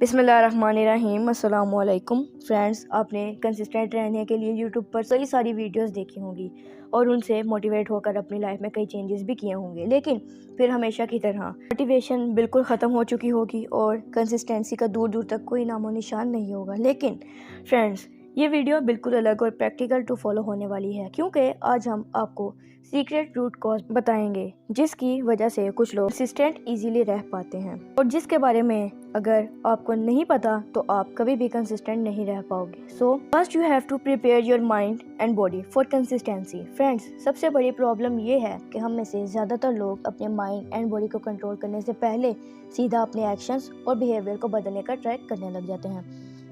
बिस्मिल्लाहिर्रहमानिर्रहीम। अस्सलाम वालेकुम फ्रेंड्स, आपने कंसिस्टेंट रहने के लिए यूट्यूब पर कई सारी वीडियोस देखी होंगी और उनसे मोटिवेट होकर अपनी लाइफ में कई चेंजेस भी किए होंगे, लेकिन फिर हमेशा की तरह मोटिवेशन बिल्कुल ख़त्म हो चुकी होगी और कंसिस्टेंसी का दूर दूर तक कोई नामो निशान नहीं होगा। लेकिन फ्रेंड्स, ये वीडियो बिल्कुल अलग और प्रैक्टिकल टू फॉलो होने वाली है, क्योंकि आज हम आपको सीक्रेट रूट कॉज बताएंगे जिसकी वजह से कुछ लोग कंसिस्टेंट इजीली रह पाते हैं और जिसके बारे में अगर आपको नहीं पता तो आप कभी भी कंसिस्टेंट नहीं रह पाओगे। So first you have to prepare your mind and body for consistency. Friends, सबसे बड़ी प्रॉब्लम ये है कि हम में से ज़्यादातर लोग अपने माइंड एंड बॉडी को कंट्रोल करने से पहले सीधा अपने एक्शंस और बिहेवियर को बदलने का ट्राई करने लग जाते हैं,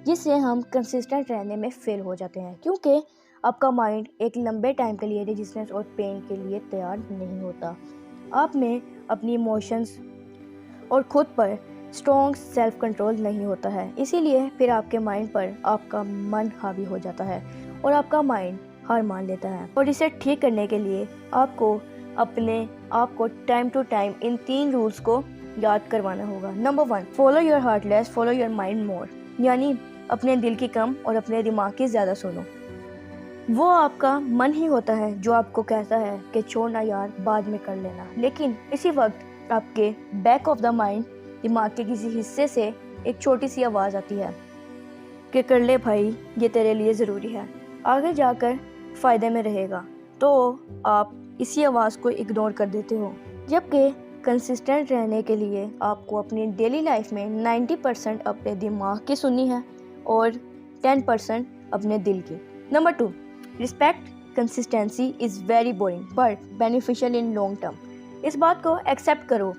जिससे हम कंसिस्टेंट रहने में फेल हो जाते हैं, क्योंकि आपका माइंड एक लंबे टाइम के लिए रेजिस्टेंस और पेन के लिए तैयार नहीं होता। आप में अपनी इमोशंस और खुद पर स्ट्रॉन्ग सेल्फ कंट्रोल नहीं होता है, इसीलिए फिर आपके माइंड पर आपका मन हावी हो जाता है और आपका माइंड हार मान लेता है। और इसे ठीक करने के लिए आपको अपने आप को टाइम टू टाइम इन 3 रूल्स को याद करवाना होगा। Number 1, follow your heart less, follow your mind more. यानी अपने दिल की कम और अपने दिमाग की ज़्यादा सुनो। वो आपका मन ही होता है जो आपको कहता है कि छोड़ना यार, बाद में कर लेना, लेकिन इसी वक्त आपके बैक ऑफ द माइंड, दिमाग के किसी हिस्से से एक छोटी सी आवाज़ आती है कि कर ले भाई, ये तेरे लिए ज़रूरी है, आगे जाकर फ़ायदे में रहेगा। तो आप इसी आवाज़ को इग्नोर कर देते हो, जबकि कंसिस्टेंट रहने के लिए आपको अपनी डेली लाइफ में 90% अपने दिमाग की सुननी है और 10% अपने दिल की। Number 2, respect consistency is very boring but beneficial in long term. इस बात को एक्सेप्ट करो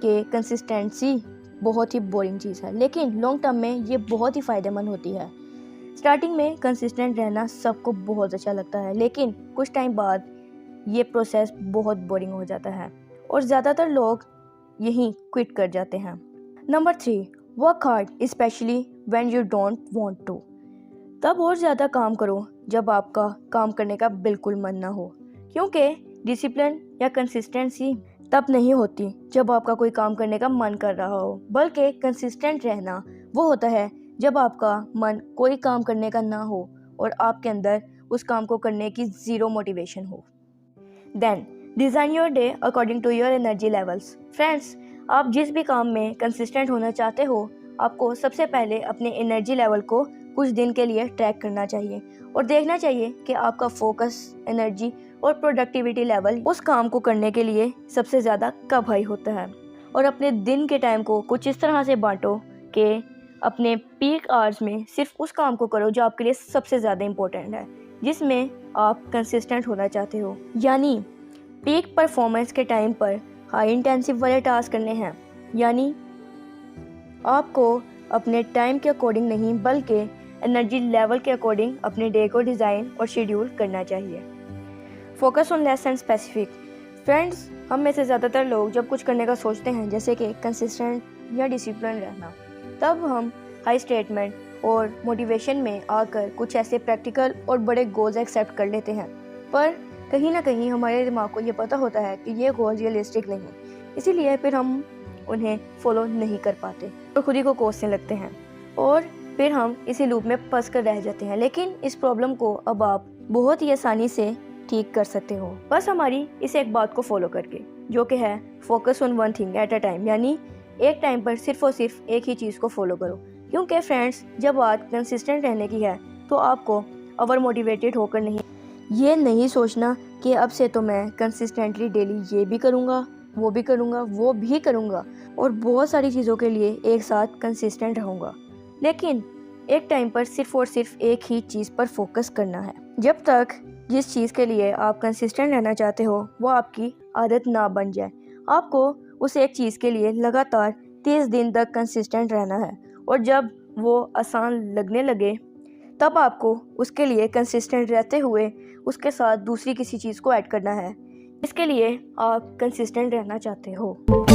कि कंसिस्टेंसी बहुत ही बोरिंग चीज़ है, लेकिन लॉन्ग टर्म में ये बहुत ही फ़ायदेमंद होती है। स्टार्टिंग में कंसिस्टेंट रहना सबको बहुत अच्छा लगता है, लेकिन कुछ टाइम बाद ये प्रोसेस बहुत बोरिंग हो जाता है और ज़्यादातर लोग यहीं क्विट कर जाते हैं। Number 3, work hard specially when you don't want to. तब और ज़्यादा काम करो जब आपका काम करने का बिल्कुल मन ना हो, क्योंकि डिसिप्लिन या कंसिस्टेंसी तब नहीं होती जब आपका कोई काम करने का मन कर रहा हो, बल्कि कंसिस्टेंट रहना वो होता है जब आपका मन कोई काम करने का ना हो और आपके अंदर उस काम को करने की ज़ीरो मोटिवेशन हो। Then design your day according to your energy levels. Friends, आप जिस भी काम में कंसिस्टेंट होना चाहते हो, आपको सबसे पहले अपने एनर्जी लेवल को कुछ दिन के लिए ट्रैक करना चाहिए और देखना चाहिए कि आपका फोकस, एनर्जी और प्रोडक्टिविटी लेवल उस काम को करने के लिए सबसे ज़्यादा कब हाई होता है। और अपने दिन के टाइम को कुछ इस तरह से बांटो कि अपने पीक आवर्स में सिर्फ उस काम को करो जो आपके लिए सबसे ज़्यादा इम्पोर्टेंट है, जिसमें आप कंसिस्टेंट होना चाहते हो। यानी पीक परफॉर्मेंस के टाइम पर हाई इंटेंसिव वाले टास्क करने हैं, यानी आपको अपने टाइम के अकॉर्डिंग नहीं बल्कि एनर्जी लेवल के अकॉर्डिंग अपने डे को डिज़ाइन और शेड्यूल करना चाहिए। Focus on less and specific. Friends, हम में से ज़्यादातर लोग जब कुछ करने का सोचते हैं, जैसे कि कंसिस्टेंट या डिसिप्लिन रहना, तब हम हाई स्टेटमेंट और मोटिवेशन में आकर कुछ ऐसे प्रैक्टिकल और बड़े गोल्स एक्सेप्ट कर लेते हैं, पर कहीं ना कहीं हमारे दिमाग को ये पता होता है कि ये गोल रियलिस्टिक नहीं, इसीलिए फिर हम उन्हें फॉलो नहीं कर पाते और खुद ही को कोसने लगते हैं और फिर हम इसी लूप में फंस कर रह जाते हैं। लेकिन इस प्रॉब्लम को अब आप बहुत ही आसानी से ठीक कर सकते हो, बस हमारी इस एक बात को फॉलो करके, जो कि है focus on one thing at a time. यानी एक टाइम पर सिर्फ और सिर्फ एक ही चीज़ को फॉलो करो, क्योंकि फ्रेंड्स, जब बात कंसिस्टेंट रहने की है तो आपको ओवर मोटिवेटेड होकर नहीं, ये नहीं सोचना कि अब से तो मैं कंसिस्टेंटली डेली ये भी करूँगा, वो भी करूँगा, वो भी करूँगा और बहुत सारी चीज़ों के लिए एक साथ कंसिस्टेंट रहूँगा, लेकिन एक टाइम पर सिर्फ और सिर्फ एक ही चीज़ पर फोकस करना है। जब तक जिस चीज़ के लिए आप कंसिस्टेंट रहना चाहते हो वो आपकी आदत ना बन जाए, आपको उस एक चीज़ के लिए लगातार 30 दिन तक कंसिस्टेंट रहना है और जब वो आसान लगने लगे तब आपको उसके लिए कंसिस्टेंट रहते हुए उसके साथ दूसरी किसी चीज़ को ऐड करना है, इसके लिए आप कंसिस्टेंट रहना चाहते हो।